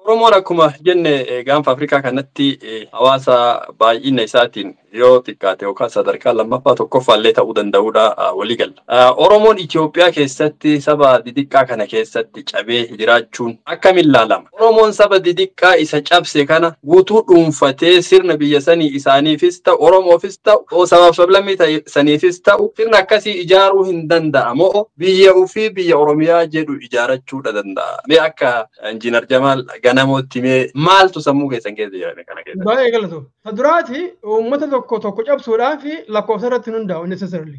Oromoon akkuma jenne gaanfa Afrikaa kanatti hawaasa baay'ina isaatiin yoo xiqqaate yookaan sadarkaa lammaffaa tokkoffaallee ta'uu danda'udha waliigala. Oromoon Itoophiyaa keessatti saba didiqqaa kana keessatti cabee jiraachuun akkamiin ilaalama? Oromoon saba didiqqaa isa cabse kana guutuu dhuunfatee sirna biyya sanii isaaniifis ta'u Oromoofis ta'u sabaaf sablammii saniifis ta'u sirna akkasii ijaaruu hin danda'a moo biyya ofii biyya Oromiyaa jedhu ijaarachuu danda'a? Mee akka Injiinar Jamaal ganamootti mee maaltu sammuu keessan keessa jira kana keessa? Baay'ee galatu. Duraati uummata tokko cabsuudhaaf lakkoofsa irratti hundaa'u necessarily.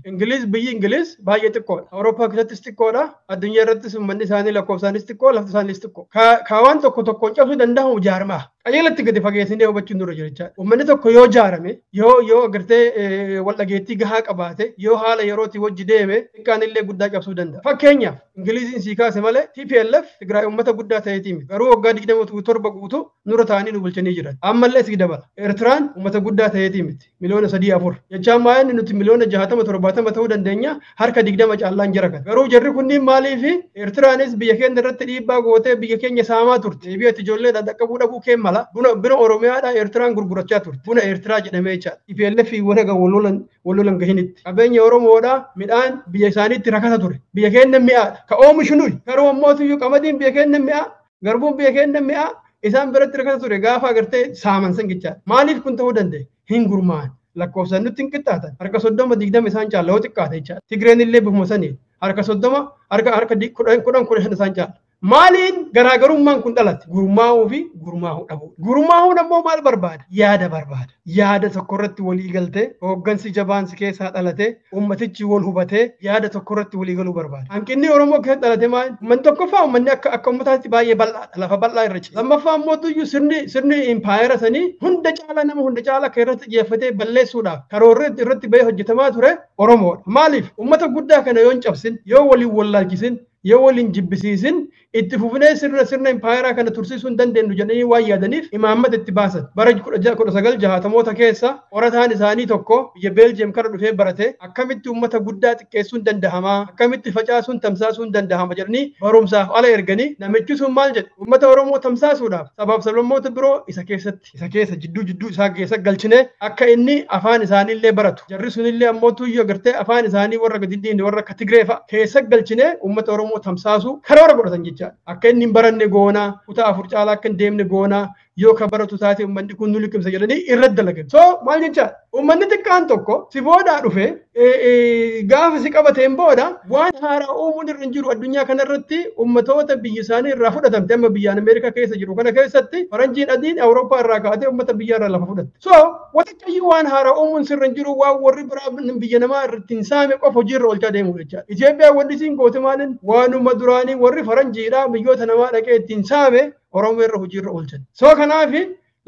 Biyyi Ingiliz baay'ee xiqqoodha. Awurooppaa keessattis xiqqoodha. Addunyaa irrattis uummanni isaanii lakkoofsaanis xiqqoo, lafti isaaniis xiqqoo. Ka waan tokko cabsuu danda'u jaarmaa. Qajeelatti gadi fageessinee hubachuun dura jira jechaadha. Uummanni tokko yoo jaarame, yoo agartee wal dhageettii gahaa qabaate, yoo haala yerootii wajji deeme, xiqqaan illee guddaa cabsuu danda'a. Fakkeenyaaf Ingiliziin sii kaase malee TPLF Tigraay uummata guddaa ta'eetii miti. Garuu waggaa 27 guutuu nurra ta'anii nu bulchanii jiran. Ammallee sii dabala. Eertiraan uummata guddaa ta'eetii miti. Miliyoona 3-4. Jechaan maayinni nuti miliyoona 60-70 ta'uu dandeenya harka 20 caallaan jira kan. Garuu jarri kunniin maaliifi Eertiraanis biyya keenya irratti dhiibbaa gootee biyya keenya saamaa turte. Deebi'eetti ijoollee dhaqqabuu dhabuu kee mala. Buna Oromiyaadhaa Eertiraan gurgurachaa turte. Buna Eertiraa jedhamee jechaadha. TPLF warra wallolan gahinitti. Qabeenya Oromoodhaa midhaan biyya isaaniitti rakasa ture. Biyya keenya mi'aadha. Ka oomishu nuyi. Garuu ammootiyyuu qamadiin biyya keenya mi'aa. Garbuun biyya keenya mi'aa. Isaan biratti rakasa ture gaafa agartee saaman san jechaadha. Maaliif kun ta'uu danda'e? Hin gurmaa'an. Lakkoofsaan nutti hin qixxaatan. Harka 30-20 isaan caala yoo xiqqaate jechaadha. Tigreen illee bifuma sanii. Harka 30 harka 10 isaan caala. Maaliin garaagarummaan kun dhalate? Gurmaa'uu fi gurmaa'uu dhabuu. Gurmaa'uun ammoo maal barbaada? Yaada barbaada. Yaada tokko irratti walii galtee hooggansi jabaan si keessaa dhalate ummatichi wal hubatee yaada tokko irratti walii galuu barbaada. Hanqinni Oromoo keessatti dhalate maal? Uummanni tokkoffaa uummanni akka uummataatti baay'ee bal'aadha. Lafa bal'aa irra jira. Lammaffaa ammoo tuyyuu sirni impaayera sanii hunda caala nama hunda caala akka irratti xiyyeeffatee balleessuudhaaf karoorri irratti bahee hojjetamaa ture Oromoodha. Maaliif? Uummata guddaa kana yoo hin cabsin, yoo waliin wallaalchisin, yoo waliin jibbisiisin itti fufnee sirna impaayeraa kana tursiisuu hin dandeenyu jedhanii waan yaadaniif imaammata itti baasan. Bara 1960moota keessa qorataan isaanii tokko biyya Beeljiyeem kana dhufee barate akkamitti uummata guddaa xiqqeessuun danda'ama, akkamitti facaasuun tamsaasuun danda'ama jedhanii barumsaaf ala erganii namichi sun maal jedhe? Uummata Oromoo tamsaasuudhaaf sabaaf sablammoota biroo isa keessa jidduu isaa keessa galchinee akka inni afaan isaanii illee baratu. Jarri sun illee ammoo tuyyoo agartee afaan isaanii warra gadi warra akka Tigree fa'a keessa galchinee uummata Oromoo tamsaasuu karoora godhatan jecha. Akka inni hin baranne goonaa, kutaa 4 caalaa akka hin deemne goonaa, yoo ka baratu taate uummanni kun nu liqimsa jedhanii irratti dalagan. So maal jechaadha? Uummanni xiqqaan tokko si boodaa dhufe gaafa si qabateen booda waan haaraa uumuun irra hin jiru addunyaa kanarratti uummatoota biyya isaanii irraa fudhatamte amma biyyaan Ameerikaa keessa jiru kana keessatti faranjiin adiin Awurooppaa irraa kaatee uummata biyya irraa lafa fudhatte. So walitti waan haaraa uumuun sirra hin jiru waan warri biraa biyya namaa irratti hin saame qofa hojiirra oolchaa deemu jechaadha. Itoophiyaan wanti isiin goote maalin waanuma duraanii warri faranjiidhaa biyyoota namaa dhaqee ittiin saame Oromoo irra hojiirra oolchan. So kanaaf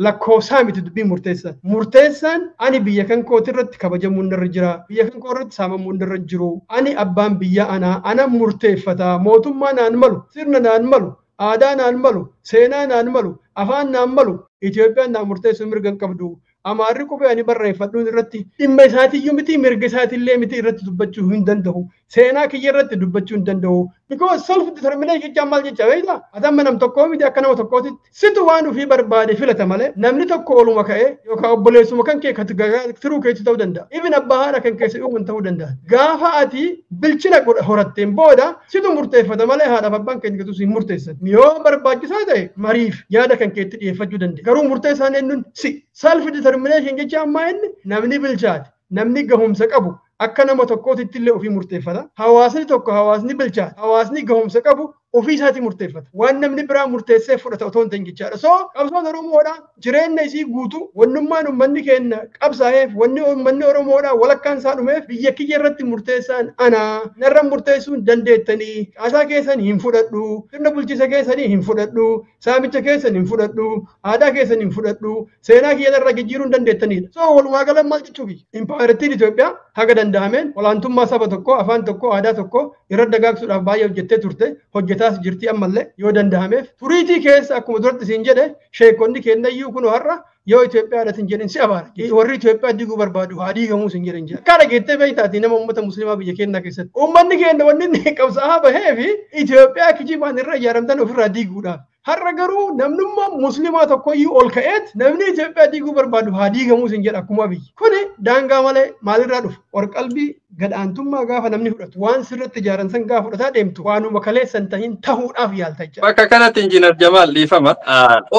lakkoofsaa miti dubbii murteessan. Murteessaan ani biyya kan kooti irratti kabajamuun irra jira. Biyya kan koo irratti saamamuun irra jiru. Ani abbaan biyya ana murteeffata. Mootummaa naan malu, sirna naan malu, aadaa naan malu, seenaa naan malu, afaan naan malu. Itoophiyaan naan murteessuu mirga hin qabdu. Amaarri qubee ani barreeffadhuun irratti dhimma isaatiiyyuu miti mirga isaatiillee miti irratti dubbachuu hin danda'u. Seenaa kiyya irratti dubbachuu hin danda'u. Because self determination jechaan maal jecha beektaa? Atamma nam tokkoo miti akka nama tokkootitti. Situ waan ofii barbaade filata malee namni tokko oluma ka'ee yookaan obboleessuma kan kee tiruu keetti ta'uu danda'a. Even abbaa haadha kan keessa uuman ta'uu danda'a. Gaafa ati bilchina horatteen booda situ murteeffata malee haadhaaf abbaan keenya keessa hin murteessan. Yoo barbaachisaa ta'e mariif yaada kan keetti dhiyeeffachuu danda'a. Garuu murteessaan eenyuun self determination jechaan maa inni namni bilchaate, namni gahumsa qabu akka nama tokkootitti illee ofii murteeffata. Hawaasni tokko hawaasni bilchaate, hawaasni gahumsa qabu ofii isaati murteeffata. Waan namni biraa murteessee fudhata otoo hin ta'in jechaadha. So qabsoon Oromoodhaa jireenya isii guutuu wannummaan uummanni keenya qabsaa'eef wanni uummanni Oromoodhaa walakkaan isaa dhumeef biyya kiyya irratti murteessaan anaa narra murteessuun dandeettanii caasaa keessan hin fudhadhu, sirna bulchiisa keessanii hin fudhadhu, saamicha keessan hin fudhadhu, aadaa keessan hin fudhadhu, seenaa kiyya irra jijjiiruu hin dandeettanidha. So walumaa galan maal jechuufi? Impaayerittiin Itoophiyaa haga danda'ameen olaantummaa saba tokkoo, afaan tokkoo, aadaa tokkoo irra dagaagsuudhaaf baay'ee hojjettee turte. Hojjetaas jirti ammallee yoo danda'ameef turiitii keessa akkuma duratti siin jedhe sheekonni kennayyuu kun har'a yoo Itoophiyaadha sin jedhin si abaara. Warri Itoophiyaa diguu barbaadu haa diigamuu sin jedhin jedha. Akka dhageettee beektaati nama uummata musliimaa biyya keenyaa keessatti. Uummanni keenya wanni inni qabsaa'aa bahee fi Itoophiyaa kijibaan irra ijaaramtan ofirraa diiguudhaaf. Har'a garuu namnummaa musliimaa tokkoyyuu ol ka'eet namni Itoophiyaa diiguu barbaadu haa diigamuu sin jedha akkuma biyyi. Kuni daangaa malee maalirraa dhufu? Qorqalbii gadhaantummaa gaafa namni fudhatu waan sirriitti ijaaran san gaafa fudhataa deemtu waanuma kaleessan tahin tahuudhaaf yaalta jecha. Bakka kanatti Injiinar Jamaal dhiifama.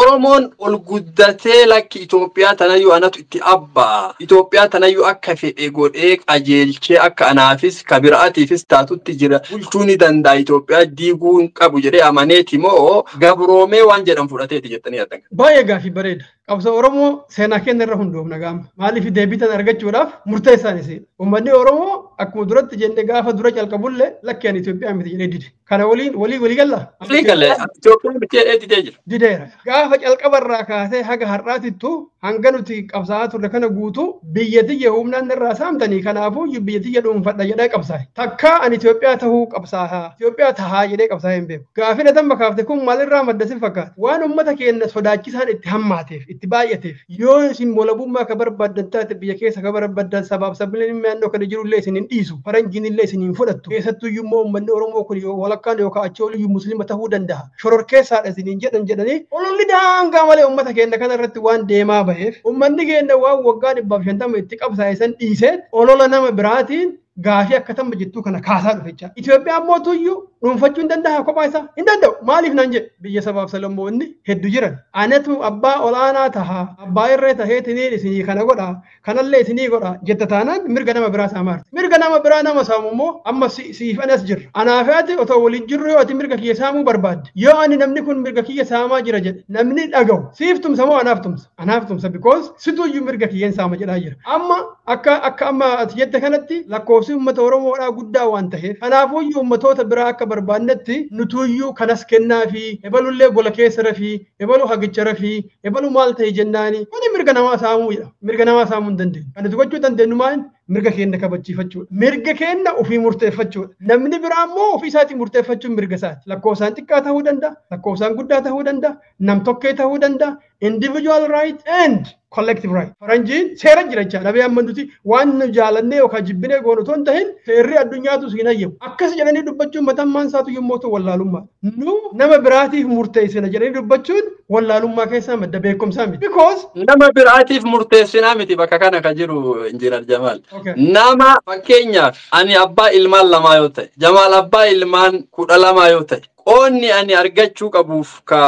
Oromoon ol guddatee lakki Itoophiyaa tanayyuu anatu itti abbaa. Itoophiyaa tanayyuu akka fedhe godhee qajeelchee akka anaafis kabiraatiifis taatutti jira. Bulchuu ni danda'a Itoophiyaa diiguu hin qabu jedhee amaneeti moo gabroomee waan jedhan fudhateeti jettanii yaaddan. Baay'ee gaafii bareeda. Qabsa Oromoo seenaa keenya irra hundoofna gaama. Maaliif deebitan argachuudhaaf murteessaan isin. Uummanni Oromoo akkuma duratti jenne gaafa dura calqabullee lakkeen Itoophiyaa miti jedhee dide. Kana walii galla. Walii galle Itoophiyaan miti jedhee didee jira. Dideera. Gaafa calqabarraa kaasee haga har'aatittu hanga nuti qabsaa'aa turre kana guutuu biyya tiyya humnaan irraa saamtanii kanaafuu biyya tiyya dhuunfadha jedhee qabsaa'e. Takkaa ani Itoophiyaa tahuu qabsaa'aa. Itoophiyaa tahaa jedhee qabsaa'ee hin beeku. Gaafii dhatamma kaafte kun maalirraa maddasin fakkaata. Waan uummata keenya sodaachisaan itti hammaateef itti baay'ateef yoo isin walabummaa ka barbaaddan taate biyya keessa ka barbaaddan sabaaf sabbileen naannoo kana jirullee isin hin dhiisu faranjiin illee isin hin fudhattu keessattuu immoo uummanni Oromoo kun walakkaan yookaan achii oliyyuu musliima tahuu danda'a shororkeessaadha isin hin jedhanii ololli daangaa malee uummata keenya kana irratti waan deemaa baheef uummanni keenya waan waggaa 150 itti qabsaa'e san dhiisee olola nama biraatiin gaafii akkatama jettuu kana kaasaa dhufe jecha. Itoophiyaan mootuyyuu dhuunfachuu hin danda'a kophaa isaa hin danda'u. Maaliif naan jedhe biyya sabaaf sablammoonni hedduu jiran. Anatu abbaa olaanaa tahaa abbaa irree taheetiniin isinii kana godha kanallee isinii godha jetta taanaan mirga nama biraa saamaarti. Mirga nama biraa nama saamu immoo amma siif anas jirra. Anaaf ati otoo waliin jirru yoo ati mirga kiyya saamuu barbaadde yoo ani namni kun mirga kiyya saamaa jira jedhe namni dhagahu siif tumsa moo anaaf tumsa? Anaaf tumsa because situyyuu mirga kiyyeen saama jedhaa jira. Amma akka amma ati jette kanatti lakkoofsi uummata Oromoodhaa guddaa waan ta'eef kanaafuu uummatoota biraa akka barbaannetti nutuyyuu kanas kennaa fi ebalullee gola keessa rafii ebalu hagicha rafii ebalu maal ta'e jennaani kuni mirga namaa saamuu jedha. Mirga namaa saamuu hin dandeenyu. Kan nuti gochuu dandeenyu maal? Mirga keenya kabachiifachuudha. Mirga keenya ofii murteeffachuudha. Namni biraa immoo ofii isaatii murteeffachuun mirga isaati. Lakkoofsaan xiqqaa ta'uu danda'a, lakkoofsaan guddaa ta'uu danda'a, nam-tokkee ta'uu danda'a. Individual right and collective right. Faranjiin seera jira jecha dhabee amma nuti waan nu jaalannee yookaan jibbinee goonu otoo hin tahin seerri addunyaatu siin hayyamu. Akkas jedhanii dubbachuun matammaan isaatu yommuu ta'u wallaalummaa. Nu nama biraatiif murteessina jedhanii dubbachuun wallaalummaa keessaa madda beekumsaa miti. Because nama biraatiif murteessinaa miti bakka kana ka jiru Injiinar Jamaal. Nama fakkeenyaaf ani abbaa ilmaan lamaa yoo ta'e Jamaal abbaa ilmaan 12 yoo ta'e qoonni ani argachuu qabuuf ka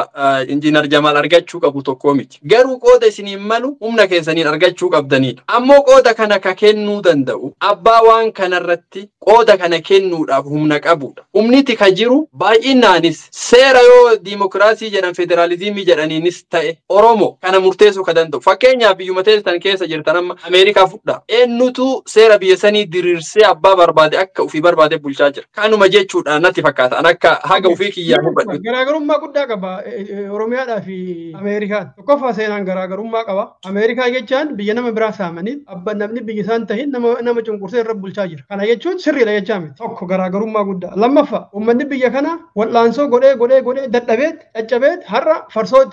Injiinar Jamaal argachuu qabu tokko miti. Garuu qooda isiniin malu humna keessaniin argachuu qabdanidha. Ammoo qooda kana ka kennuu danda'u abbaa waan kanarratti qooda kana kennuudhaaf humna qabudha. Humniti ka jiru baay'inaanis seera yoo diimokiraasii jedhan federaalizimii jedhaniinis ta'e Oromoo kana murteessuu ka danda'u. Fakkeenyaaf biyyuma teessan keessa jirtan amma Ameerikaa fudhaa. Eenyutu seera biyya sanii diriirsee abbaa barbaade akka ofii barbaade bulchaa jira. Kanuma jechuudha natti fakkaata. An akka haga ofii garaagarummaa guddaa qaba Oromiyaadhaa fi Ameerikaan. Tokkoffaa seenaan garaagarummaa qaba. Ameerikaa jechaan biyya nama biraa saamanii abba namni biyya isaan tahin nama cunqursee irra bulchaa jira. Kana jechuun sirriidha jechaa miti. Tokko garaagarummaa guddaa. Lammaffaa uummanni biyya kana wal'aansoo godhee dadhabeet caccabeet har'a farsoo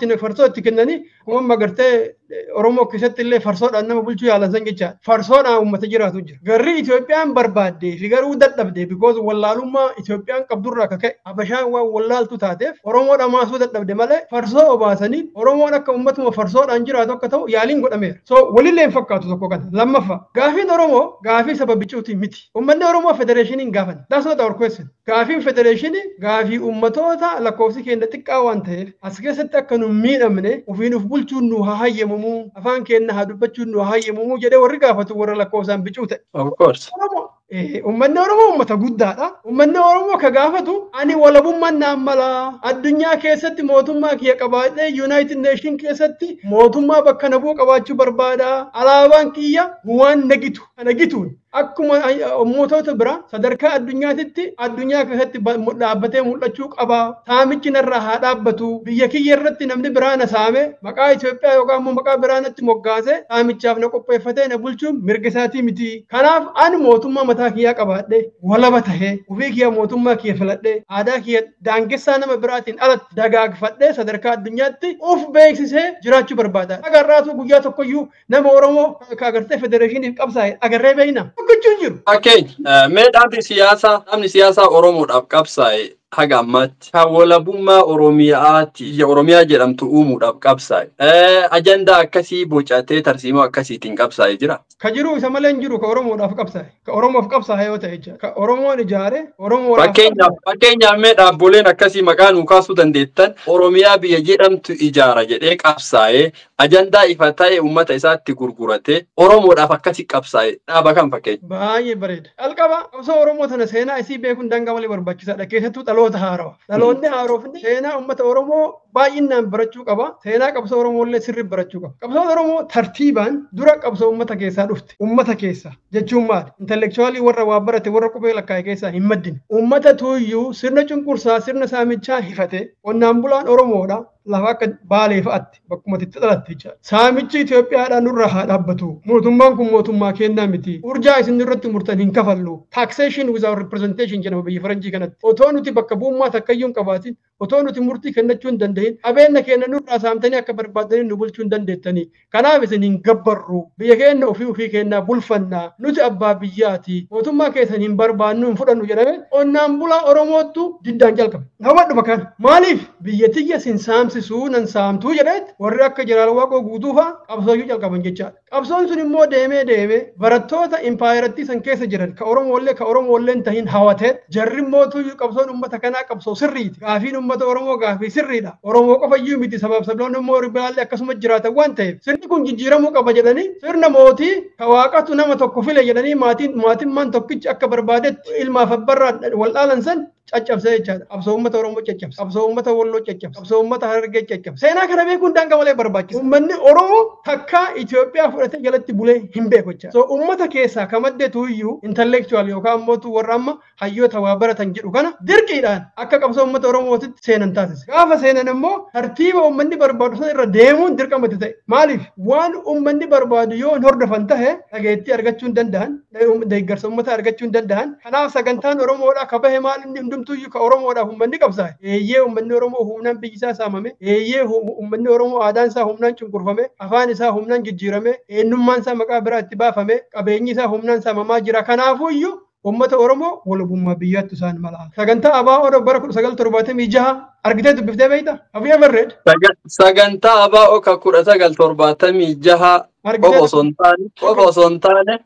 itti kennanii kuma magartee Oromoo keessatti illee farsoodhaan nama bulchuu yaalan san jechaadha. Farsoodhaan uummata jiraatu jira. Garri Itoophiyaan barbaaddee fi garuu dadhabdee because wallaalummaa Itoophiyaan qabdurraa akka ka'e Habashaan waan wallaaltu taateef Oromoodha maasuu dadhabde malee farsoo obaasanii Oromoon akka uummatuma farsoodhaan jiraatu akka ta'u yaaliin godhameera. So walillee hin fakkaatu tokko kana. Lammaffaa gaafiin Oromoo gaafii saba bicuutiin miti. Uummanni Oromoo federeeshiniin gaafan. That's not our question. Gaafiin federeeshinii gaafii uummatoota lakkoofsi keenya xiqqaa waan ta'eef as keessatti akka nu miidhamne ofiin of bulchuun nu haa hayyamu. Afaan keenya haa dubbachuun nu haa hayyamu jedhee warri gaafatu warra lakkoofsaan bicuu ta'e. Of course. Uummanni Oromoo uummata guddaadha. Uummanni Oromoo ka gaafatu ani walabummaan naan mala addunyaa keessatti mootummaa kiyya qabaadhee United Nation keessatti mootummaa bakka nabuu qabaachuu barbaada. Alaabaan kiyya waan nagitu kana gituun akkuma ummatoota biraa sadarkaa addunyaatitti addunyaa keessatti dhaabbatee mul'achuu qaba. Saamichi narraa haa dhaabbatu. Biyya kiyya irratti namni biraa na saame maqaa Itoophiyaa yookaan immoo maqaa biraa natti moggaase saamichaaf na qopheeffatee na bulchuun mirga isaatii miti. Kanaaf ani mootummaa mataa kiyyaa qabaadhee walaba tahee ofii kiyya mootummaa kiyya filadhee aadaa kiyya daangessaa nama biraatiin alatti dagaagfadhee sadarkaa addunyaatti of beeksisee jiraachuu barbaada. Agarraatu guyyaa tokkoyyuu nama Oromoo ka agartee federeeshiniif qabsaa'e agarree beeyna. Fakkeenya mee dhaabni siyaasaa Oromoodhaaf qabsaa'e haga ammaatti kan walabummaa Oromiyaati biyya Oromiyaa jedhamtu uumuudhaaf qabsaa'e. Ajandaa akkasii bocatee tarsiimoo akkasiitiin qabsaa'e jira. Ka jiru isa malee hin jiru ka Oromoodhaaf qabsaa'e. Ka Oromoof qabsaa'e yoo ta'e jecha. Ka Oromoon ijaare Oromoodhaaf. Fakkeenyaaf mee dhaabboleen akkasii maqaa nuu kaasuu dandeettan Oromiyaa biyya jedhamtu ijaara jedhee qabsaa'ee ajandaa ifa ta'e uummata isaatti gurguratee Oromoodhaaf akkasii qabsaa'e dhaaba kan fakkeenya. Baay'ee bareeda. Qalqaba osoo Oromoo tana seenaa isii beekuun dangaa malee barbaachisaadha. Keessattuu dhaloota haarawaa. Dhaloonni haarofni seenaa uummata Oromoo baay'inaan barachuu qaba. Seenaa qabsoo Oromooillee sirrii barachuu qaba. Qabsoon Oromoo tartiibaan dura qabsoo uummata keessaa dhufte. Uummata keessa jechuun maali? Intelektuwaalii warra waa barate warra qubee lakkaa'e keessaa hin maddine. Uummata tuuyyuu sirna cunqursaa sirna saamichaa hifate qonnaan bulaan Oromoodha. Lafa akka Baalee fa'aatti bakkuma itti dhalatte jechuudha. Saamichi Itoophiyaadhaan nurra haa dhaabbatu. Mootummaan kun mootummaa kennaa miti. Urjaa isin irratti murtan hin kafallu. Taxation without representation jedhama biyya Faranjii kanatti. Otoo nuti bakka bu'ummaa takkayyuu hin qabaatin, otoo nuti murtii kennachuu hin danda'in, qabeenya keenya nurraa saamtanii akka barbaadanii nu bulchuu hin dandeettanii. Kanaaf isin hin gabbarru. Biyya keenya ofii keenyaa bulfannaa. Nuti abbaa biyyaati. Mootummaa keessan hin barbaannu hin fudhannu jedhame qonnaan bulaa Oromoottu diddaan jalqabe. Hawwadhu bakkaan maaliif biyya tiyya sin saamsisuu nan saamtuu jedheet warri akka Jeneraal Waaqoo guutuufaa qabsooyyuu jalqaban jechaadha. Qabsoon sun immoo deemee barattoota impaayeratti san keessa jiran ka Oromoollee hin tahin hawateet jarri mootuyyuu qabsoon uummata kanaa qabsoo sirriiti. Gaafiin uummata Oromoo gaafii sirriidha. Oromoo qofayyuu miti sabaaf sabloonni immoo ribilaallee akkasuma jiraatan waan ta'eef sirni kun jijjiiramuu qaba jedhanii sirna mootii ka Waaqatu nama tokko file jedhanii maatimmaan tokkichi akka barbaadetti ilmaaf abbarraa wal dhaalan san caccabsee jechaadha. Qabsoo uummata Oromoo caccabse. Qabsoo uummata Walloo caccabse. Qabsoo uummata Harargee caccabse. Seenaa kana beekuun dangaa malee barbaachisa. Uummanni Oromoo takkaa Itoophiyaa fudhatee jalatti bulee hin beeku jechaadha. So uummata keessaa kamaddeetu iyyuu intellectual yookaan mootu warra amma hayyoota waa baratan jedhu kana dirqiidhaan akka qabsoo uummata Oromootitti seenan taasise. Gaafa seenan immoo tartiiba uummanni barbaadu sana irra deemuun dirqamatti ta'e. Maaliif? Waan uummanni barbaadu yoo hin hordofan tahe dhageettii argachuu hin danda'an, deeggarsa uummataa argachuu hin danda'an. Kanaaf sagantaan Oromoodhaa ka bahe maal inni hundumtuyyuu ka Oromoodhaaf uummanni qabsaa'e. Eeyyee uummanni Oromoo humnaan biyyi isaa saamame. Eeyyee uummanni Oromoo aadaan isaa humnaan cunqurfame. Afaan isaa humnaan jijjiirame. Eenyummaan isaa maqaa biraa itti baafame. Qabeenyi isaa humnaan saamamaa jira. Kanaafuyyuu uummata Oromoo walabummaa biyyaatti isaan mala. Sagantaa ABO bara 1976 argitee dubbiftee beektaa? Have you ever read? Sagantaa ABO ka 1976 qofa osoo hin taane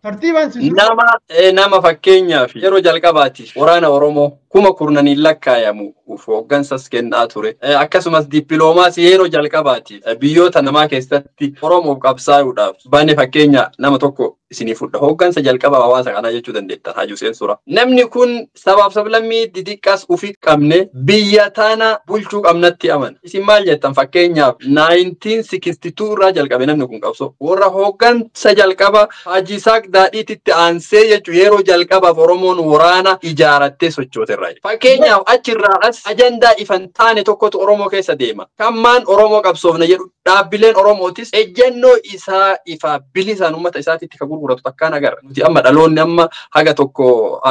nama fakkeenyaaf yeroo jalqabaatiif waraana Oromoo 10,000 lakkaayamu hooggansas kennaa ture. Akkasumas dippiloomaasii yeroo jalqabaatiif biyyoota namaa keessatti Oromoof qabsaa'uudhaaf bane fakkeenya nama tokko isinii fudha. Hooggansa jalqaba hawaasa kanaa jechuu dandeettan Haji Hussein Sura. Namni kun sabaaf sablammii didiqqas ufii qabne biyya tana bulchuu qabnatti amana. Isin maal jettan fakkeenyaaf 1962 irraa jalqabe namni kun qabsoo. Warra hooggansa jalqaba Haji Isaaq Daadhiititti aansee jechuu yeroo jalqabaaf Oromoon waraana ijaarattee sochooterraa. Fakkeenyaaf achirraas ajandaa ifan taane tokkotu Oromoo keessa deema. Kammaan Oromoo qabsoofna jedhu dhaabbileen Oromootis ejjennoo isaa ifa bilisaan uummata isaatiitti kan gurguratu takkaan agarra. Nuti amma dhaloonni amma haga tokko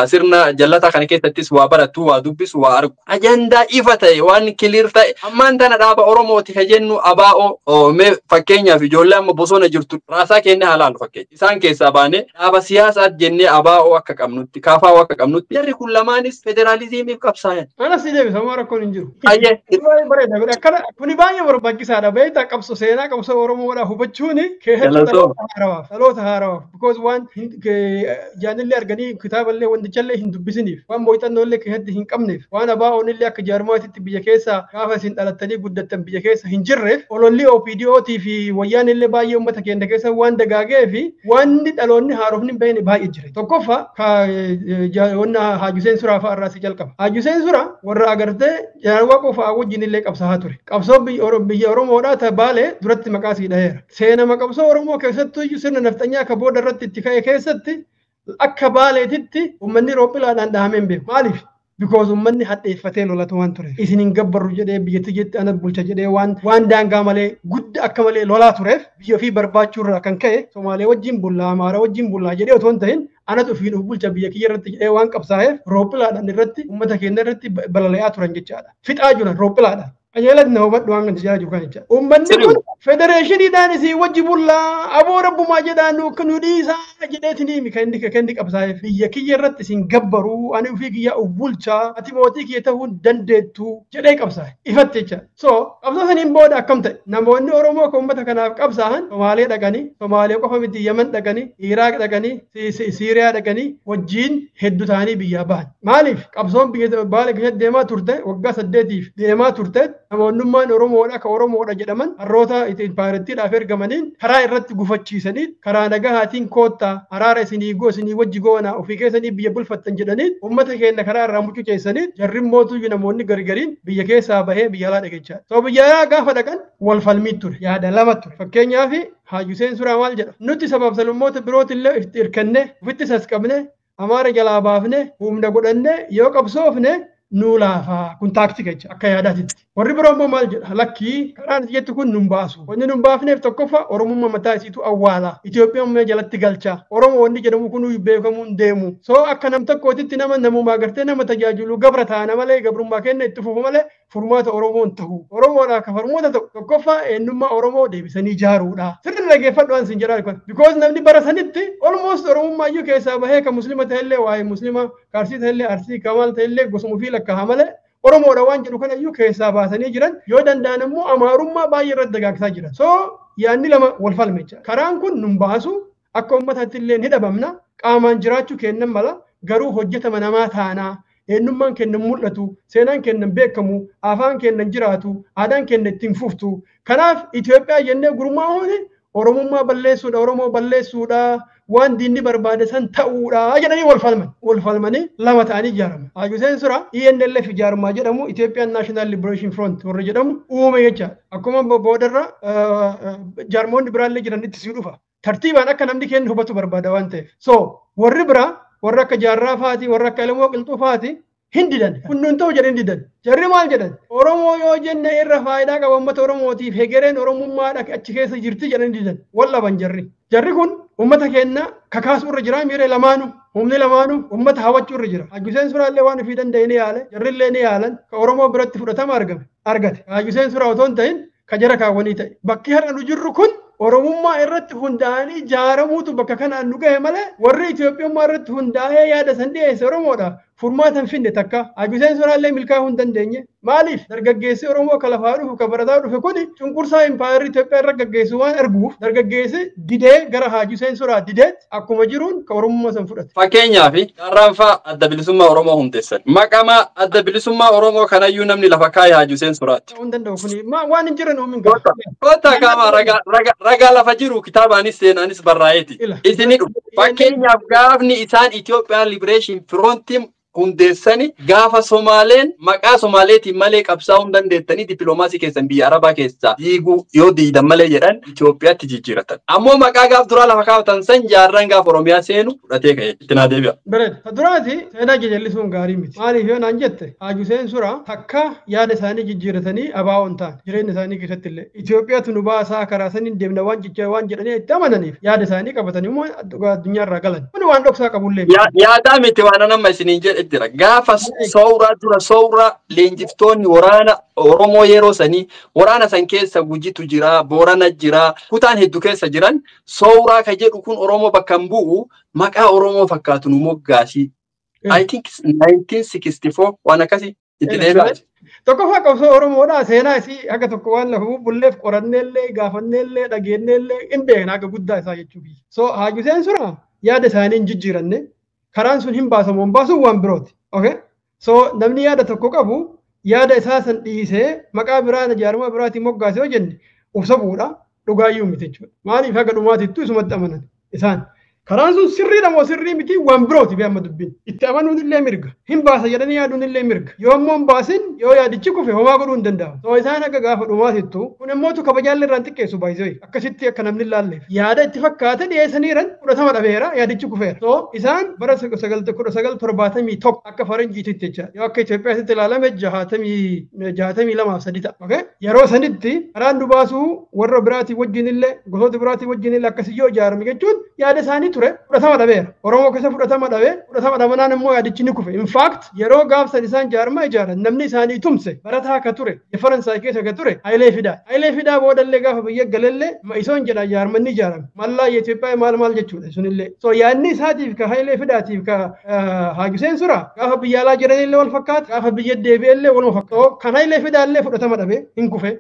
sirna jallataa kana keessattis waa baratu, waa dubbisu, waa argu. Ajandaa ifa ta'e waan kiliir ta'e ammaan tana dhaaba Oromooti ka jennu ABO mee fakkeenyaaf ijoollee amma bosona jirtu raasaa kennee halaalu fakkeenya. Isaan keessaa baanee dhaaba siyaasaa jennee ABO akka qabnutti, KFO akka qabnutti jarri kun lamaanis federaalizimiif qabsaayan. Ana si deebisa moo rakkoon hin jiru. Ayyee. Bareeda akkana kuni baay'ee barbaachisaadha. Beektaa qabsoo seenaa qabsoo Oromoodhaa hubachuun keessatti dhaloota haarawaaf. Because waan jaanillee arganii kitaaballee wandichallee hin dubbisiniif waan mooxannoollee keessatti hin qabneef waan ABO'n illee akka jaarmaatitti biyya keessa gaafa isin dhalattanii guddattan biyya keessa hin jirreef ololli OPDO'tii fi wayyaan illee baay'ee uummata keenya keessa waan dagaagee fi wanni dhaloonni haarofni hin beekne baay'ee jira. Tokkoffaa wanna Haji Hussein Suraa fa'aa irraa si jalqaba. Haji Hussein Suraa warra agartee Jeneraal Waaqoo fa'aa wajjin illee qabsaa'aa ture. Qabsoo biyya Oromoodhaa ta Baalee duratti maqaa sii dhaheera. Seenama qabsoo Oromoo keessattuu sirna naftanyaa akka booda irratti itti ka'e keessatti akka Baaleetitti uummanni roophilaadhaan dhahamee hin beeku. Maaliif? Because uummanni hadheeffatee lolatu waan ture. Isin hin gabbarru jedhee biyyatti jetti ana bulcha jedhee waan daangaa malee guddaa akka malee lolaa tureef biyya ofii barbaachuurraa kan ka'e Somaalee wajjin bullaa, Amaara wajjin bullaa jedhee otoo hin ta'in anatu ofiin bulcha biyya kiyya irratti jedhee waan qabsaa'eef roophilaadhaan irratti uummata keenya irratti balala'aa turan jechaadha. Fixaa jiran roophilaadhaan. Ajeelatti na hubadhu waan kan jijjiiraa jiru kan jecha. Uummanni kun federeeshinii daanisi wajji bullaa aboo rabbumaa jedhaanu kan nudiisa jedheetini mikendi qabsaa'e biyya kiyya irratti isin gabbaruu ani ofii kiyya uf bulchaa ati mootii kiyya ta'uu dandeettu jedhee qabsaa'e ifatti jecha so qabsoo saniin booda akkam ta'e namoonni Oromoo kan uummata kanaaf qabsaa'an Somaalee dhaqanii Somaalee qofa miti Yemen dhaqanii Iraaq dhaqanii Siiriyaa dhaqanii wajjiin hedduu ta'anii biyyaa bahan maaliif qabsoon biyya baala keessatti deemaa turte waggaa 8 deemaa turte namoonnummaan Oromoodha ka Oromoodha jedhaman harroota impaayiretiidhaaf ergamaniin karaa irratti gufachiisanii karaa nagahaatiin koottaa araara isinii isinii wajji goonaa ofii keessanii biyya bulfattan jedhaniin uummata keenya karaa irraa mucuceessanii jarri mootuu namoonni gargariin biyya keessaa bahee biyya alaa dhaqechaa so biyya alaa gaafa dhaqan wal falmii ture yaada lama ture fakkeenyaaf Haji Hussein Suraa maal jedha nuti sababsalummoota birootillee itti hirkanne ofitti sasqabne amaara jalaa baafne humna godhanne yoo qabsoofne nuu laafaa kun taaktika jecha akka yaadaatitti warri biroo immoo maal jedha lakkii karaan jettu kun nun baasu wanni nun baafneef tokkoffaa Oromummaa mataa isiitu awwaala Itoophiyaan mee jalatti galcha Oromoo wanni jedhamu kun beekamuun deemu soo akka nam tokkootitti nama namumaa gartee nama tajaajilu gabra taana malee gabrummaa kenna itti fufu malee furmaata Oromoon ta'u Oromoodhaa ka furmaata ta'u tokkoffaa eenyummaa Oromoo deebisanii ijaaruudha sirri dhageeffadhu an sin jedhaa kun because namni bara sanitti almost Oromummaa iyyuu keessaa bahee ka muslima ta'ellee waa'ee muslima Arsii ta'ellee Arsii Kamaal ta'ellee gosuma fi lakkaa'aa malee Oromoodha waan jedhu kana iyyuu keessaa baasanii jiran yoo danda'an immoo amaarummaa baay'ee irratti dagaagsaa jiran so yaanni lama wal falmecha karaan kun nun baasu akka uummataatti illee ni dhabamna qaamaan jiraachuu kennan mala garuu hojjetama namaa taanaa eenyummaan kennan mul'atu seenaan kennan beekamu afaan kennan jiraatu aadaan kennan ittiin fuftu kanaaf Itoophiyaa jennee gurmaa'uun Oromummaa balleessuudha Oromoo balleessuudha waan diinni barbaade san ta'uudha jedhanii wal falmanii lama ta'anii ijaaramu Haji Hussein Suraa ENLF ijaarumaa jedhamu Ethiopian National Liberation Front warra jedhamu uume jecha akkuma boodarra jaarmoonni biraallee jiran itti sii dhufa tartiibaan akka namni kennu hubatu barbaada waan ta'eef so warri biraa warra akka Jaarraa faati warra akka Elamoo Qilxuu faati hindidan kunnuun ta'u jedhan didan jarri maal jedhan Oromoo yoo jenne irra faayidaa qaba uummata Oromootiif hegereen Oromummaadha achi keessa jirti jedhan didan wal dhaban jarri kun ummata keenya kakaasuu irra jira miiree lamaanu humni lamaanu ummata hawachuu irra jira Haji Hussein Suraa illee waan ofii danda'e ni yaale jarri illee ni yaalan ka Oromoo biratti fudhatama argate Haji Hussein Suraa otoo hin ta'in ka jara kaawwanii ta'e bakki har'a nu jirru kun Oromummaa irratti hundaa'anii ijaaramuutu bakka kanaan nu gahe malee warri Itoophiyummaa irratti hundaa'ee yaada san dhiyeesse Oromoodha furmaatan finne takka Haji Hussein Suraa illee milkaa'uu hin dandeenye maaliif dargaggeessi Oromoo ka lafaa dhufu ka barataa dhufe kuni cunqursaa impaayirri Itoophiyaa irra gaggeessu waan arguuf dargaggeessi didee gara Haji Hussein Suraa dideet akkuma jiruun ka Oromummaa san fudhate. Fakkeenyaaf Jaarraanfaa adda bilisummaa Oromoo hundeessan maqama adda bilisummaa Oromoo kanayyuu namni lafa kaa'e Haji Hussein Suraatti. Ta'uu hin danda'u kuni waan hin jiran uumin gaafa. Kota kaama ragaa lafa jiru kitaabaanis seenaanis barraa'eeti. Isinii dhufu. Fakkeenyaaf gaafni isaan Ethiopian Liberation Front hundeessani gaafa Somaaleen maqaa Somaaleetiin malee qabsaa'uu hin dandeettanii dippiloomaasii keessan biyya Arabaa keessaa diiguu yoo diidan malee jedhan Itoophiyaatti jijjiiratan. Ammoo maqaa gaaf duraa lafa kaawwatan san Jaarraan gaaf Oromiyaa seenu fudhatee ka'e itti naa deebi'a. Bareeda. Duraati seenaa jajallisuun gaarii miti. Maaliif yoo naan jette Haji Hussein Suraa takka yaada isaanii jijjiiratanii abaa'oon ta'an jireenya isaanii keessatti illee Itoophiyaatu nu baasaa karaa saniin deemna waan jedhanii itti amananiif yaada isaanii qabatanii immoo addunyaarraa galan. Kun waan dhoksaa qabullee. Yaadaa miti waan nama isiniin jedhe jira gaafa sooraa leenjiftoonni waraana Oromoo yeroo sanii waraana san keessa Gujitu jira Boorana jira kutaan hedduu keessa jiran sooraa ka jedhu kun Oromoo bakka hin bu'u maqaa Oromoo fakkaatu nu moggaasii I think 1964 waan akkasii itti deebi'aa. Tokkoffaa qabsoo Oromoodhaa seenaa isii akka tokko waan lafa bulleef qoranneellee gaafanneellee dhageenneellee hin beekna akka guddaa isaa jechuufi. So Haji Hussein Suraa yaada isaanii hin jijjiiranne karaan sun hin baasamu hin baasuun waan birooti. Okay? So namni yaada tokko qabu yaada isaa san dhiisee maqaa biraa jaarmaa biraatiin moggaasee yoo jenne ufsa bu'uudha dhugaayyuu miti jechuudha. Maaliif haga dhumaatittuu isumatti amanan isaan. Karaan sun sirriidha moo sirrii miti waan birooti beekama dubbiin. Itti amanuun illee mirga. Hin baasa jedhanii yaaduun illee mirga. Yoo ammoo hin baasin yoo yaadichi kufe homaa godhuu hin danda'amu. So isaan akka gaafa dhumaatittu kun immoo kabajaallee irraan xiqqeessu baay'isee akkasitti akka namni ilaalleef. Yaada itti fakkaate dhiyeessaniiran fudhatama dhabeera yaadichi kufeera. So isaan bara 1971 akka faranjiititti jecha yoo akka Itoophiyaatti ilaalame 62 ta'a. Okay? Yeroo sanitti karaan dubaasuu warra biraatii wajjin illee gosoota biraatii wajjin illee akkasii yoo ijaarame jechuun yaada isaanii ture fudhatama dhabeera. Oromoo keessa fudhatama dhabanaan immoo yaadichi ni kufe. In fact yeroo gaafsan isaan jaarmaa ijaaran namni isaanii tumse barataa akka ture Faransaay keessa akka ture Hayilee Fidaa. Hayilee Fidaa boodallee gaafa biyya galellee isoon jedha jaarmanni ijaarame. Mallaa Itoophiyaa maal jechuudha sunillee. So yaadni isaatiif ka Hayilee Fidaatiif ka Haaguseen Suraa gaafa biyya alaa jiranillee wal fakkaata gaafa biyya deebi'ellee waluma fakkaata. Kan Hayilee Fidaallee fudhatama dhabe hin kufe.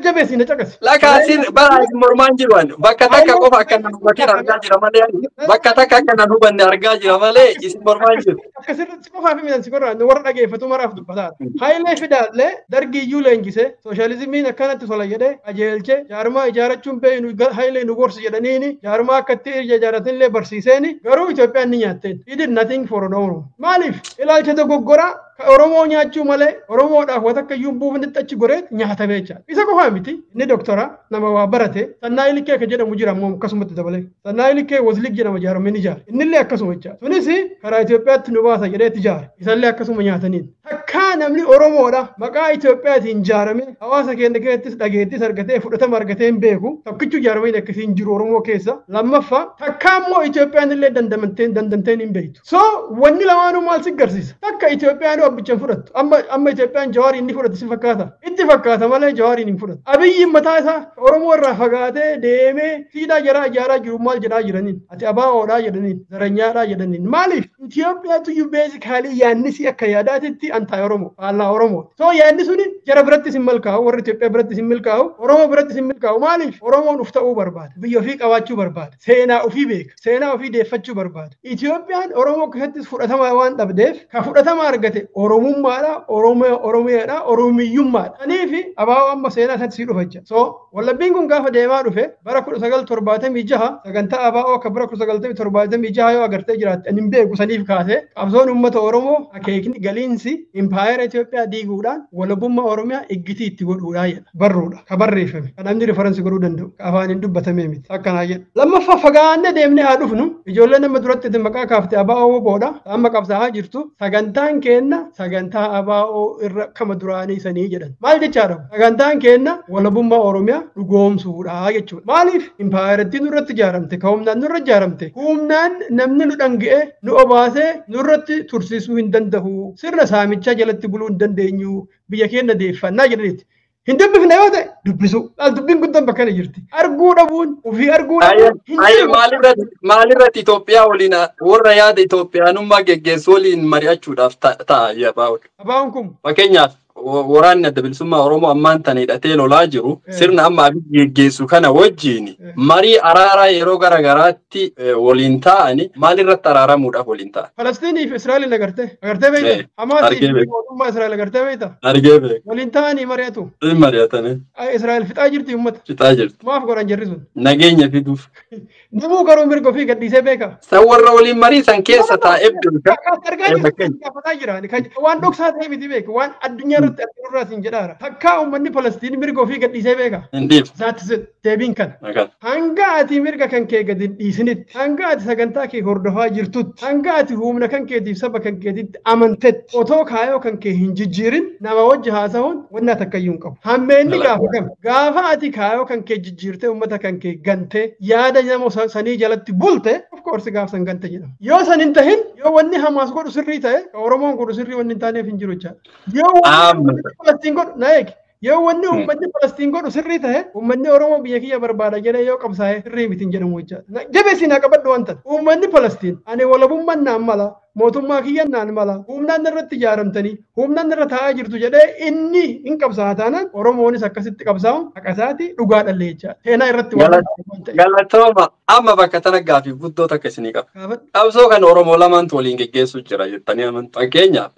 Jabeessi na caqasi. Lakaasin bara mormaan jiruan bakka takka qofa akka nan hubatin argaa jira malee bakka takka akka nan hubanne argaa jira malee isin mormaan jiru. Akkasirratti qofaa fi midhaan si korraa warra dhageeffatu maraaf dubbataadha. Hayilee Fidaallee dargii iyyuu leenjise sooshaalizimiin akkanatti tola jedhee qajeelche jaarmaa ijaarachuun beeynu Hayilee nu gorsi jedhaniini jaarmaa akkatti ijaaratinillee barsiiseeni garuu Itoophiyaan ni nyaatteen. He did nothing for Oromo. Maaliif ilaalcha dogoggoraa Oromoo nyaachuu malee Oromoodhaaf waan akka yubbuu finnitti achi goreet nyaata beechaa. Isa qofaa miti inni doktora nama waa barate Sannaa Ilikee akka jedhamu jira ammoo akkasumatti dabalee. Sannaa Ilikee Wazlig jedhama jaarmeen ijaare. Innillee akkasuma jecha. Sunis karaa Itoophiyaatti nu baasa jedheetti ijaare. Isallee akkasuma nyaataniin. Takkaa namni Oromoodha maqaa Itoophiyaatiin ijaarame hawaasa keenya keessattis dhageettis argatee fudhatama argatee hin beeku. Tokkichuu ijaarameen akkasiin jiru Oromoo keessa. Lammaffaa takkaa immoo Itoophiyaan illee dandanteen hin beektu. So wanni lamaanuu maal si garsiisa? Takka Itoophiyaan abbichaan fudhattu. Amma Itoophiyaan Jawaariin ni fudhatu si fakkaata. Itti fakkaata malee Jawaariin hin fudhatu. Abiyyiin mataa isaa Oromoo irraa fagaatee deemee siidaa jaraa ijaaraa jiru maal jedhaa jiraniin. Ati abaawoodhaa jedhaniin. Zaranyaadhaa jedhaniin. Maaliif? Itoophiyaatu iyyuu beesikaalii yaannisi akka yaadaatitti antaa Oromoo. Faallaa Oromoo. So yaadni suni jara birattis hin milkaa'u. Warri Itoophiyaa birattis hin milkaa'u. Oromoo birattis hin milkaa'u. Maaliif? Oromoon uf ta'uu barbaada. Biyya ofii qabaachuu barbaada. Seenaa ofii beeka. Seenaa ofii deeffachuu barbaada. Itoophiyaan Oromoo keessattis fudhatama waan dhabdeef ka fudhatama argate Oromummaadha, Oromiyaadha, Oromiyyummaadha. Kaniifi abaaboo amma seenaa isaatti sii dhufa jecha. So wallabbiin kun gaafa deemaa dhufe bara 1976 sagantaa abaaboo akka bara 1976 yoo agartee jiraatte ani hin beeku saniif kaase qabsoon uummata Oromoo akeekni galiinsi impaayera Itoophiyaa diiguudhaan walabummaa Oromiyaa iggitii itti godhuudhaa jedha. Barruudha. Ka barreeffame. Kan namni rifaransi godhuu danda'u. Ka afaaniin dubbatamee miti. Akkanaa jedha. Lammaffaa fagaannee deemnee haa dhufnu ijoollee nama duratti maqaa kaafte abaaboo booda amma qabsaa'aa jirtu sagantaan keenna sagantaa abaaboo irra kama duraanii sanii jedhan. Maal jechaadha? Sagantaan keenna walabummaa Oromiyaa dhugoomsuudha jechuudha. Maaliif? Impaayeratti nurratti ijaaramte, ka humnaan nurra ijaaramte. Humnaan namni nu dhanga'ee nu obaasee nurratti tursiisuu hin danda'u. Sirna saamichaa jalatti buluu hin dandeenyu. Biyya keenya deeffannaa jedhaniiti. Hin dubbifne yoo ta'e dubbisu. Dubbiin guddaan bakka kana jirti. Arguu dhabuun ofii arguu dhabuun. Maalirratti Itoophiyaa waliin warra yaada Itoophiyaanummaa geggeessu waliin mari'achuudhaaf ta'a Abaawul. Abaawun kun. Fakkeenyaaf waraanni adda bilisummaa Oromoo ammaan tana hidhatee lolaa jiru sirna amma Abiyyi geggeessu kana wajjin marii araaraa yeroo garagaraatti waliin ta'ani maalirratti araaramuudhaaf waliin ta'a. Falastiinii fi Israa'eliin agartee beekta. Hamaasii fi mootummaa Israa'el agartee beekta. Argee beeka. Waliin ta'anii mari'atu. Hin mari'atanii. Israa'el fixaa jirti uummata. Fixaa jirti. Maaf godhan jarri sun? Nageenya fiduuf. Namuu garuu mirga ofii gadhiisee beeka. San warra waliin marii san keessa taa'ee beeka. Argaa jirti. Waan dhoksaa ta'e miti beeka. Waan addunyaa irratti arginurraa siin jedhaara. Takkaa uummanni Falastiin mirga ofii gadhiisee beeka. Hindiif. Isaatti deebiin kana. Hanga ati mirga kan kee gadi dhiisinitti, hanga ati sagantaa kee hordofaa jirtutti, hanga ati humna kan keetiif saba kan keetitti amantetti, otoo kaayoo kan kee hin jijjiirin nama wajji haasa'uun wanna takkayyuu hin qabu. Hammeenni gaafa gama. Gaafa ati kaayoo kan kee jijjiirtee uummata kan kee gantee yaada nama sanii jalatti bulte, of course gaaf san gante jedhama. Yoo san hin tahin, yoo wanni Hamaas godhu sirrii ta'e, Oromoon godhu sirrii wanni hin taaneef hin jiru jechaadha. Yoo wanni Falastiin godhu na eegi. Yoo wanni uummanni Falastiin godhu sirrii ta'e, uummanni Oromoo biyya kiyya barbaada jedhee yoo qabsaa'e sirrii miti hin jedhamu jechaadha. Jabeessi naa qabadhu wanta. Uummanni Falastiin ani walabummaan naan mala. Mootummaa kiyyaan naan mala humnaan irratti ijaaramtanii humnaan irra taa'aa jirtu jedhee inni hin qabsaa taanaan Oromoonis akkasitti qabsaa'u haqasaati dhugaa dhallee jechaadha. Seenaa irratti Galatooma amma bakka tana gaafii guddoo takka isinii qaba. Qabsoo kan Oromoo lamaantu waliin geggeessu jira jettanii amantu. Fakkeenyaaf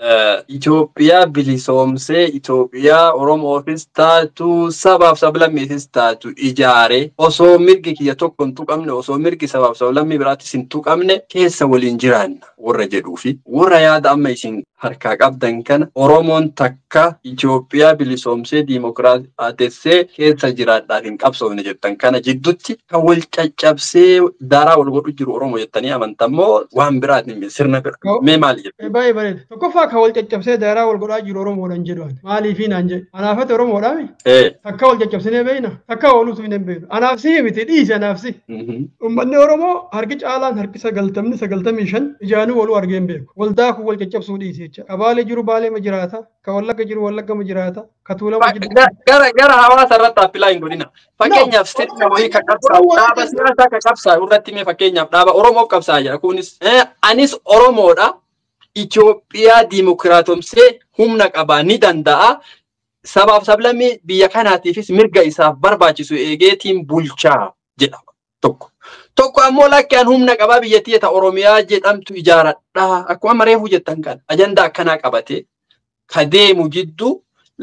Itoophiyaa bilisoomsee Itoophiyaa Oromoofis taatu sabaaf sablammiifis taatu ijaaree osoo mirgi kiyya tokko hin tuqamne osoo mirgi sabaaf sablammii biraattis hin tuqamne keessa waliin jiraanna warra jedhu. fi warra yaada amma isin harkaa qabdan kana Oromoon takka Itoophiyaa bilisoomsee diimokiraatessee keessa jiraadhaaf hin qabsoofne jettan kana jidduutti kan wal caccabsee daaraa wal godhu jiru Oromoo jettanii amantammoo waan biraatiin sirna bira mee maali jettu? Baay'ee bareeda. Tokkoffaa kan wal caccabsee daaraa wal godhaa jiru Oromoodhaan jedhu maaliif naan jedhe anaafate Oromoodhaami takka wal caccabsinee beeyna takka waluutu hin beeynu anaaf si miti dhiise anaaf si. Uummanni Oromoo harki caalaan harki 95 ijaanuu waluu argee hin beeku. Waldaa kun wal caccabsuu dhiise jecha. Kabaalee jiru baalee ma jiraata. Ka Wallagga jiru Wallagga ma jiraata. Ka Tuulama jiru. Gara hawaasa irratti appilaa hin godhina. Fakkeenyaaf sirna wayii kan qabsaa'u dhaaba siyaasaa kan qabsaa'u irratti mee fakkeenyaaf dhaaba Oromoof qabsaa'aa jira. Kunis anis Oromoodha. Itoophiyaa diimokiraatomsee humna qabaa ni danda'a. Sabaaf sablammii biyya kanaatiifis mirga isaaf barbaachisu eegeetiin bulchaa jedhama. Tokko ammoo lakkeen humna qabaa biyyattii ta Oromiyaa jedhamtu ijaaradhaa akkuma mareefu jettan kan ajandaa akkanaa qabate ka deemu jidduu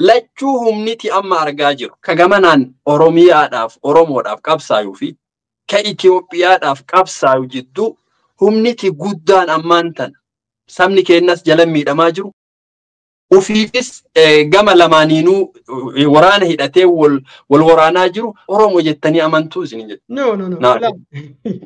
lachuu humniti amma argaa jiru ka gamanaan Oromiyaadhaaf Oromoodhaaf qabsaayuu fi ka Itoophiyaadhaaf qabsaayu jidduu humniti guddaan ammaan tana sabni keenyas jalan miidhamaa jiru. Ufiifis gama lamaaniinuu waraana hidhatee wal waraanaa jiru Oromoo jettanii amantuu isin jettu. No.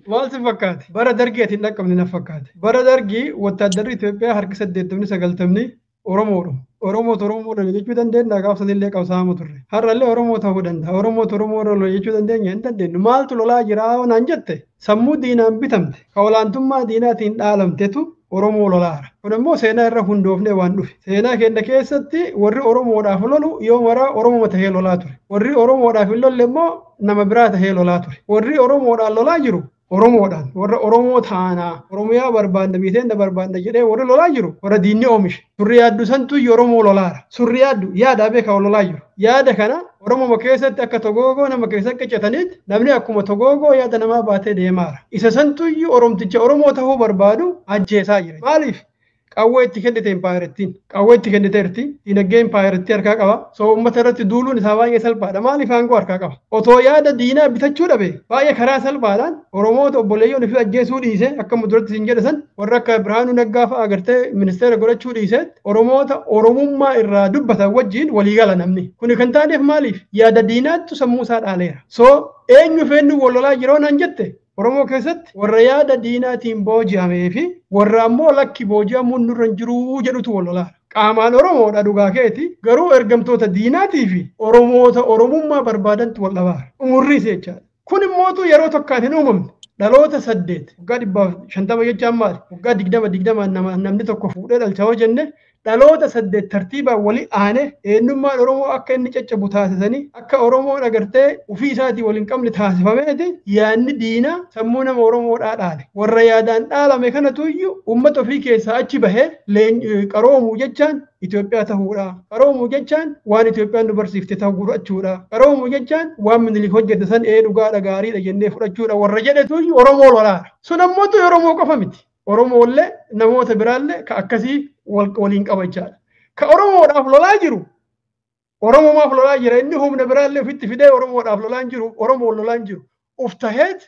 Maal si fakkaate? Bara dargii ati hin dhaqqabne na fakkaate. Bara dargii wattaaddarri Itoophiyaa harki 80-90 Oromoodha. Oromoodha jechuu dandeenya gaafsanillee qabsaa'amu turre. Har'allee Oromoo ta'uu danda'a. Oromoo jechuu dandeenya hin dandeenyu. Maaltu lolaa jira naan jette? Sammuu diinaan bitamte. Ka olaantummaa diinaatiin dhaalamtetu Oromoo lolaara. Kun immoo seenaa irra hundoofnee waan dhufe. Seenaa keenya keessatti warri Oromoodhaaf lolu yoo maraa Oromoo tahee lolaa ture. Warri Oromoodhaaf hin lolle immoo nama biraa tahee lolaa ture. Warri Oromoodhaan lolaa jiru Oromoodhaan warra Oromoo taanaa Oromiyaa barbaadna biiteenna barbaadna jedhee warri lolaa jiru warra diinni oomishe. Surri yaaddu santu Oromoo lolaara. Surri yaaddu yaada beekaa lolaa jiru. Yaada kana Oromoo keessatti akka togoogoo nama keessatti qicatanitti namni akkuma togoogoo yaada namaa baatee deemaara. Isa santu Oromticha Oromoo tahuu barbaadu ajjeesaa jira. Maaliif? Qawwee itti kennite impaayirettiin. Qawwee itti kenniteerti. Diinagdee impaayirettii harkaa qaba. So uummata irratti duuluun isaa baay'ee salphaadha. Maaliif aangoo harkaa qaba? Otoo yaada diinaa bitachuu dhabe baay'ee karaa salphaadhaan Oromoota obboleeyyoon ofii ajjeesuu dhiise akkuma duratti isin jedhe san warra akka Birhaanuu Naggaa fa'a agartee ministeera godhachuu dhiiseet Oromoota Oromummaa irraa dubbatan wajjin waliigala namni. Kuni kan taaneef maaliif? Yaada diinaattu sammuu isaa dhaaleera. So eenyu feennu wal lolaa jiroo naan jette? Oromoo keessatti warra yaada diinaatiin booji'amee fi warra ammoo lakki booji'amuun nurra hin jiru jedhutu wal lolaara. Qaamaan Oromoodha dhugaa keeti garuu ergamtoota diinaatii fi Oromoota Oromummaa barbaadantu wal dhabaara. Umurrii jechaadha. Kun immootu yeroo tokkaan hin uumamne. Dhaloota 8 waggaa 150 jechaan maali? Waggaa 20 namni tokko fuudhee dhalcha hoo jenne dhaloota 8 tartiibaan walii aanee eenyummaan Oromoo akka inni caccabu taasisanii akka Oromoon agartee ofii isaatii waliin qabne taasifameeti yaadni diinaa sammuu nama Oromoodhaa dhaale. Warra yaadaan dhaalame kanatu uummata ofii keessaa achi bahee qaroomuu jechaan Itoophiyaa ta'uudha. Qaroomuu jechaan waan Itoophiyaan nu barsiifte ta'uu fudhachuudha. Qaroomuu jechaan waan Minilik hojjete san dhugaadha gaariidha jennee fudhachuudha. Warra jedhetu Oromoo lolaara. Sun ammoo Oromoo qofa miti. Oromoollee namoota biraallee ka akkasii waliin qabachaadha. Ka Oromoodhaaf lolaa jiru Oromoomaaf lolaa jira inni humna biraallee ofitti fidee Oromoodhaaf lolaan jiru Oromoon lolaan jiru uf taheet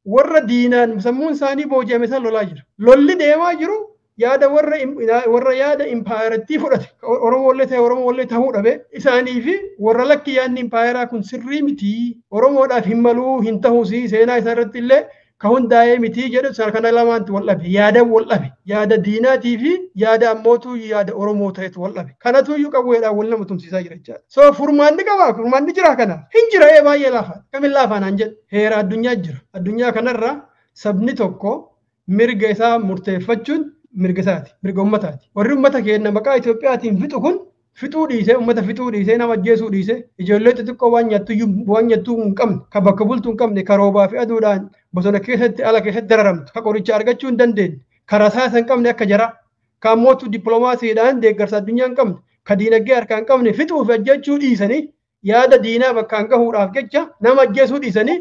warra diinaan sammuun isaanii booji'ame san lolaa jira. Lolli deemaa jiru yaada warra yaada impaayirettii fudhate Oromoollee ta'uu dhabe isaanii fi warra lakki yaadni impaayiraa kun sirrii miti Oromoodhaaf hin maluu hin ta'uusii seenaa isaa irratti illee ka hundaa'ee miti jedhu kana lamaantu wal dhabe yaada wal dhabe yaada diinaatii fi yaada ammootu yaada Oromoo ta'etu wal dhabe kanatu qawweedhaan wal nama tumsiisaa jira jechaadha. So furmaanni qabaa furmaanni jira kana hin jira baay'ee laafaa kamin laafaanaan jedhe heera addunyaa jira addunyaa kanarra sabni tokko mirga isaa murteeffachuun mirga isaati mirga ummataati warri ummata keenya maqaa Itoophiyaatiin fixu kun fixuu dhiisee ummata fixuu dhiisee nama ajjeesuu dhiisee ijoollee xixiqqoo waan nyattuu hin qabne ka bakka bultuu hin qabne ka roobaa fi aduudhaan bosona keessatti ala keessatti dararamtu ka qoricha argachuu hin dandeenye ka rasaasa hin qabne akka jara ka ammootu dippiloomaasiidhaan deeggarsa addunyaa hin qabne ka diinagdee harkaa hin qabne fixuu fi ajjechuu dhiisanii yaada diinaa bakkaan gahuudhaaf jecha nama ajjeesuu dhiisanii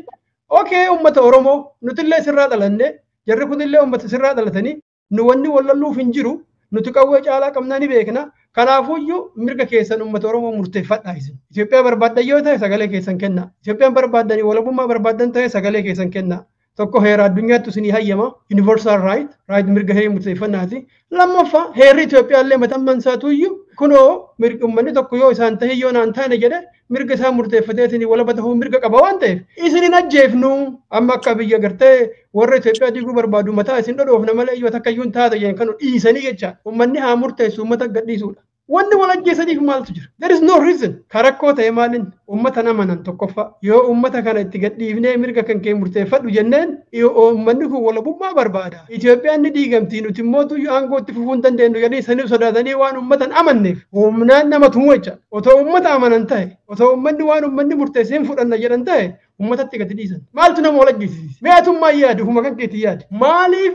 okee ummata Oromoo nutillee sirraa dhalanne jarri kunillee ummata sirraa dhalatanii nu wanni wallalluuf hin jiru nuti qawwee caalaa qabnaa ni beekna. Kanaafuyyuu mirga keessan uummata Oromoo murteeffadhaa isin. Itoophiyaa barbaaddan yoo ta'e sagalee keessan kennaa. Itoophiyaan barbaaddanii walabummaa barbaaddan ta'e sagalee keessan kennaa. tokko heera addunyaatti isinii hayyama universal right mirga hiree murteeffannaati. Lammaffaa heerri Itoophiyaa illee matamman isaatuyyuu kunoo uummanni tokko yoo isaan tahee yoo naan taane jedhe mirga isaa murteeffatee isinii walaba tahuu mirga qaba waan ta'eef isinin ajjeefnu amma akka biyya gartee warra Itoophiyaa diiguu barbaadu mataa isin dhodhoofna malee yoo takka iyyuu hin taate jedhan kan dhiisanii jecha uummanni haa murteessu uummata gadhiisuudha. Wanni wal ajjeesaniif maaltu jira? There is no reason. Karakkoo ta'e maalin uummata namanan tokkoffaa yoo uummata kana itti gadhiifnee mirga kan kee murteeffadhu jenneen uummanni kun walabummaa barbaada. Itoophiyaan ni diigamtii nuti immoo aangoo itti fufuu hin dandeenyu jedhanii saniif sodaatanii waan uummatan amanneef humnaan nama tumuu jecha. Otoo uummata amanan ta'e otoo uummanni waan uummanni murteessee hin fudhanna jedhan ta'e uummatatti gadi dhiisan. Maaltu nama wal ajjeesisiisa? Meetummaa yaadu huma kan keetii yaadu. Maaliif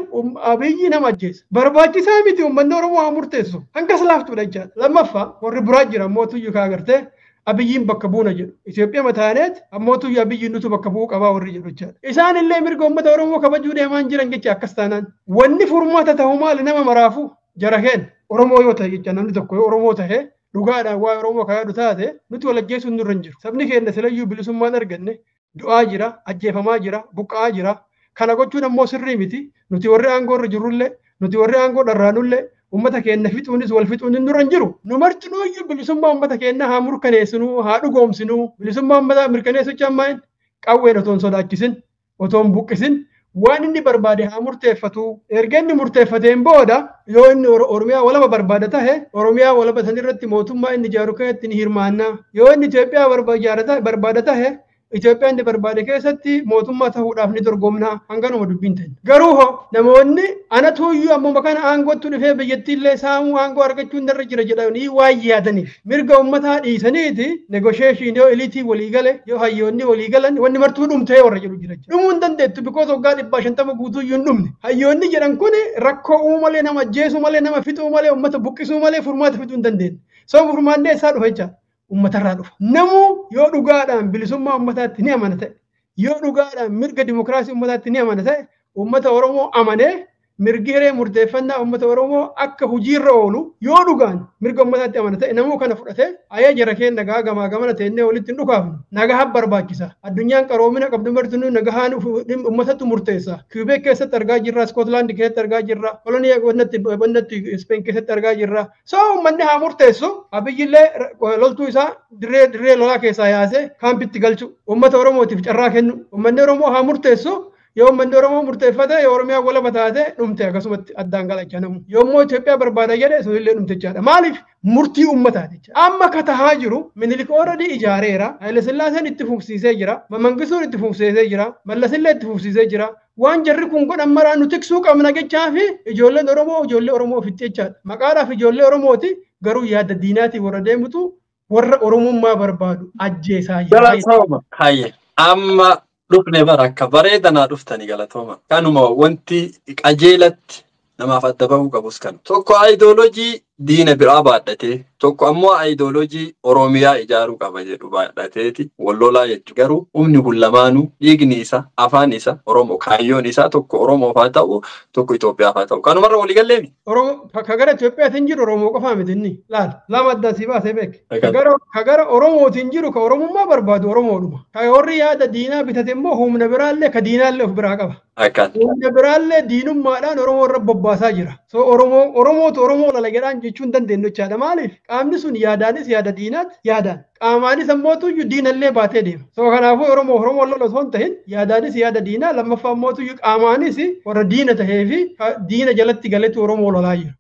abiyyi nama ajjeesa? Barbaachisaa miti uummanni Oromoo haa murteessu. Hangas laaftuudha jechaadha. Lammaffaa warri biraa jira mootuyyuu kaa gartee abiyyiin bakka buuna jedhu. Itoophiyaa mataaneet ammootuyyuu abiyyiin nutu bakka bu'uu qabaa warri jedhu jechaadha. Isaan illee mirga uummata Oromoo kabajuu deemaan jiran jecha akkas taanaan. Wanni furmaata ta'u maali nama maraafu jara keen Oromoo yoo ta'e jecha namni tokko yoo Oromoo ta'e dhugaadhaan waa Oromoo kaa yaadu taate nuti wal ajjeesuun nurra hin jiru. Sabni keenya silayyuu bilisummaan arganne du'aa jira, ajjeefamaa jira, buqqa'aa jira. Kana gochuun ammoo sirrii miti. Nuti warri aangoo irra jirrullee, nuti warri aangoo dharraanullee uummata keenya fixuunis wal fixuun nurra hin jiru. Nu martinuuyyuu bilisummaa uummata keenya haa murkaneessinu, haa dhugoomsinu. Bilisummaa uummataa mirkaneessuu ammaan qawween otoo hin sodaachisin, otoo hin buqqisin waan inni barbaade haa murteeffatu. Erga inni murteeffateen booda yoo inni Oromiyaa walaba barbaada tahe Oromiyaa walaba sanirratti mootummaa inni ijaaru keessatti ni hirmaanna. Yoo inni Itoophiyaa barbaada tahe Itoophiyaa inni barbaade keessatti mootummaa ta'uudhaaf ni dorgomna hanganuma dubbiin ta'e. Garuu hoo namoonni anatuuyyuu ammoo kana aangootti dhufee biyyattiillee saamuu aangoo argachuu hin darra jira jedhanii waan yaadaniif mirga uummataa dhiisaniiti negotiation yoo eliitii walii gale yoo hayyoonni walii galan wanni martuu dhumtee warra jedhu jira. Dhumuu hin dandeettu bikoos waggaa 150 guutuuyyuu hin dhumne. Hayyoonni jedhan kun rakkoo uumuu malee nama ajjeesuu malee nama fixuu malee uummata buqqisuu malee furmaata fixuu hin dandeenye. Soo furmaannee isaa dhufa jecha. Uummatarraa dhufa. Namuu yoo dhugaadhaan bilisummaa uummataatti ni amana ta'e, yoo dhugaadhaan mirga dimokiraasii uummataatti ni amana ta'e, uummata Oromoo amanee mirgi hiree murteeffannaa uummata Oromoo akka hojiirra oolu yoo dhugaan mirga uummataatti amana ta'e namuu kana fudhatee ayee jara keen nagaa gamaa gamana teennee walitti hin dhukaafnu. Nagaa barbaachisa. Addunyaan qaroomina qabdu martinuu nagahaan uummatatti murteessa. Kiubeek keessatti argaa jirra, Iskootlaandi keessatti argaa jirra, Poloniyaa wannatti Ispeen keessatti argaa jirra. Soo uummanni haa murteessu. Abiyyillee loltuu isaa dirree lolaa keessaa yaasee kaampitti galchu. Uummata Oromootiif carraa kennu. Uummanni Oromoo haa murteessu. Yoo uummanni Oromoo murteeffate yoo Oromiyaa walaba taate dhumte akkasumatti addaan galachaa namu. Yommuu Itoophiyaa barbaada jedhe sunillee dhumtechaadha. Maaliif? Murtii uummataati. Amma katahaa jiru Minilik already ijaareera. Haile Sillaaseen itti fufsiisee jira. Mangisuun itti fufsiisee jira. Mallasillee itti fufsiisee jira. Waan jarri kun godhan maraan nu tiksuu qabna jechaa fi ijoolleen Oromoo ijoollee Oromoo ofitti jechaadha. Maqaadhaaf ijoollee Oromooti garuu yaada diinaatii warra deemutu warra Oromummaa barbaadu ajjeesaa jira. Amma dhufne bara akka bareedanaa dhuftanii galatooma. Kanuma wanti qajeelatti namaaf adda bahuu qabus kan. Tokko ideoloojii diina biraa baadhatee tokko ammoo ideoloojii Oromiyaa ijaaruu qaba jedhu baadhateeti wallolaa jechuudha. Garuu humni kun lamaanuu dhiigni isa afaan isa Oromoo kaayyoon isaa tokko Oromoof haa ta'u tokko Itoophiyaaf haa ta'u. Kanumarra walii galleemi. Oromoo kagara Itoophiyaatiin jiru Oromoo qofaa miti inni. Laal lama adda si baasee beek. Kagara Oromootiin jiru ka Oromummaa barbaadu Oromoodhuma. Ka warri yaada diinaa bitate immoo humna biraallee ka diinaallee of biraa qaba. Humna biraallee diinummaadhaan Oromoo irra bobbaasaa jira. So Oromootu Oromoo lala jedhaan jechuun dandeenyu jechaadha. Maaliif? Qaamni sun yaadaanis yaada diinaati yaadaan. Qaamaanis ammootuyyuu diinallee baatee deema. So kanaafuu Oromoo lola osoo hin tahin yaadaanis yaada diinaa lammaffaa ammootuyyuu qaamaanis warra diina tahee fi diina jalatti galetu Oromoo lolaa jira.